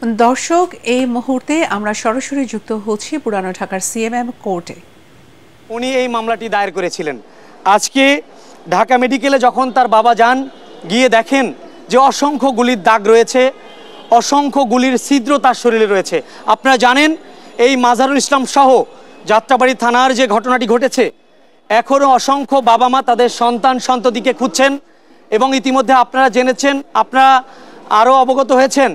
দর্শক, এই মুহূর্তে আমরা সরাসরি যুক্ত হচ্ছি পুরানো ঢাকার সিএমএম কোর্টে। উনি এই মামলাটি দায়ের করেছিলেন। আজকে ঢাকা মেডিকেলে যখন তার বাবা যান, গিয়ে দেখেন যে অসংখ্য গুলির দাগ রয়েছে, অসংখ্য গুলির ছিদ্র তার শরীরে রয়েছে। আপনারা জানেন এই মাজারুল ইসলাম সহ যাত্রাবাড়ি থানার যে ঘটনাটি ঘটেছে, এখনও অসংখ্য বাবা মা তাদের সন্তান সন্ততিকে খুঁজছেন। এবং ইতিমধ্যে আপনারা জেনেছেন, আপনারা আরও অবগত হয়েছেন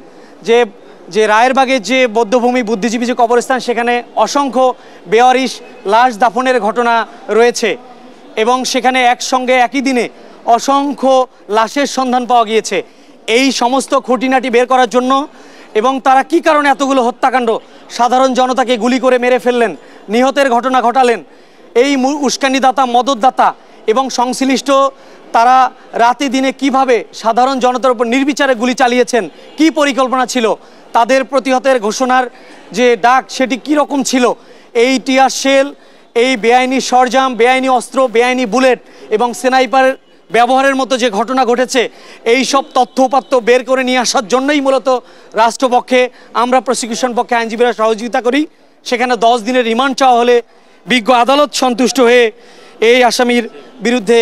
যে রায়েরবাগের যে বৌদ্ধভূমি বুদ্ধিজীবী যে কবরস্থান, সেখানে অসংখ্য বেওয়ারিশ লাশ দাফনের ঘটনা রয়েছে এবং সেখানে একসঙ্গে একই দিনে অসংখ্য লাশের সন্ধান পাওয়া গিয়েছে। এই সমস্ত খুঁটিনাটি বের করার জন্য এবং তারা কি কারণে এতগুলো হত্যাকাণ্ড, সাধারণ জনতাকে গুলি করে মেরে ফেললেন, নিহতের ঘটনা ঘটালেন, এই উস্কানিদাতা, মদতদাতা এবং সংশ্লিষ্ট তারা রাতে দিনে কিভাবে সাধারণ জনতার উপর নির্বিচারে গুলি চালিয়েছেন, কি পরিকল্পনা ছিল, তাদের প্রতিহতের ঘোষণার যে ডাক সেটি কী রকম ছিল, এই টিয়ার শেল, এই বেআইনি সরঞ্জাম, বেআইনি অস্ত্র, বেআইনি বুলেট এবং স্নাইপার ব্যবহারের মতো যে ঘটনা ঘটেছে, এই সব তথ্য-উপাত্ত বের করে নিয়ে আসার জন্যই মূলত রাষ্ট্রপক্ষে, আমরা প্রসিকিউশন পক্ষে আইনজীবীরা সহযোগিতা করি। সেখানে 10 দিনের রিমান্ড চাওয়া হলে বিজ্ঞ আদালত সন্তুষ্ট হয়ে এই আসামির বিরুদ্ধে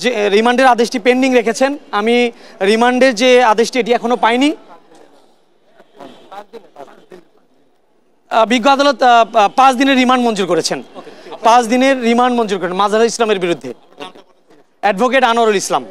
যে রিমান্ডের আদেশটি পেন্ডিং রেখেছেন। আমি রিমান্ডের যে আদেশটি এটি এখনো পাইনি। বিজ্ঞ আদালত 5 দিনের রিমান্ড মঞ্জুর করেছেন। 5 দিনের রিমান্ড মঞ্জুর করেন মাজারুল ইসলামের বিরুদ্ধে, অ্যাডভোকেট আনোয়ারুল ইসলাম।